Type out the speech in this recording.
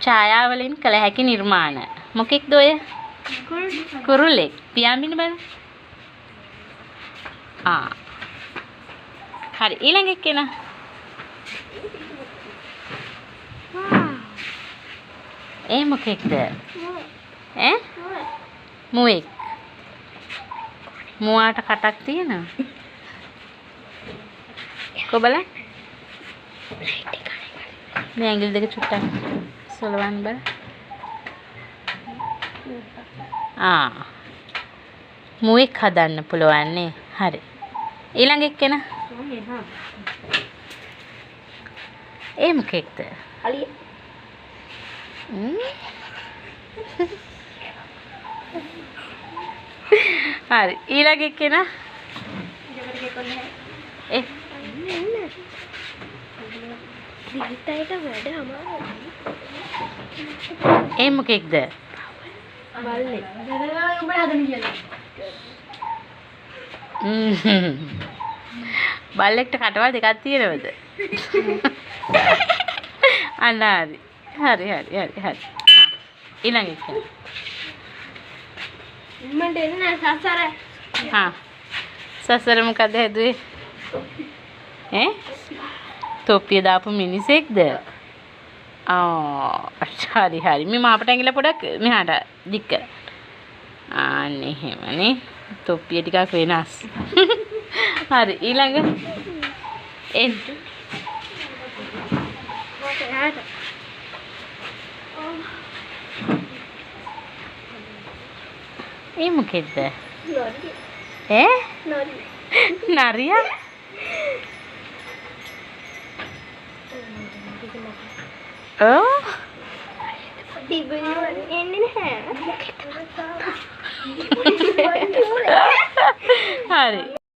ඡායාවලින් කළ හැකි නිර්මාණ. මොකෙක්ද ඔය? කුරුල්ලෙක්. පියාඹින්න බලන්න. හරි ඊළඟ එක්කෙනා. ඒ මොකෙක්ද? මුවෙක්. මුවාට කටක් තියෙනවා. කො බලන්න. මේ ඇඟිලි දෙක චුට්ටක් සලවන්න බල. මුවෙක් හදන්න පුළුවන් නේ. හරි. ඊළඟ එක්කෙනා. ඒ මොකෙක්ද? අලිය. හරි ඊළඟ එක්කෙනා. ඒ දිගටට වැඩ අමාරුයි. ඒ මොකෙක්ද? බල්ලෙක්. උඹ හදන්න කියලා. බල්ලෙක්ට කටවල් දෙකක් තියෙනවද? අන්න හරි. ඊළඟ එක්කෙනා. මන්ට එන්නේ සසර. සසර මොකද හැදුවේ? තොප්පිය දාපු මිනිසෙක්ද? හරි. මේ මාපට ඇඟිල්ල පොඩක් මෙහාට දික් කරන්න. අන්න එහෙමනේ. තොප්පිය ටිකක් වෙනස්. හරි ඊළඟ එන්න. ඒ මොකෙද්ද? නරියා? හරි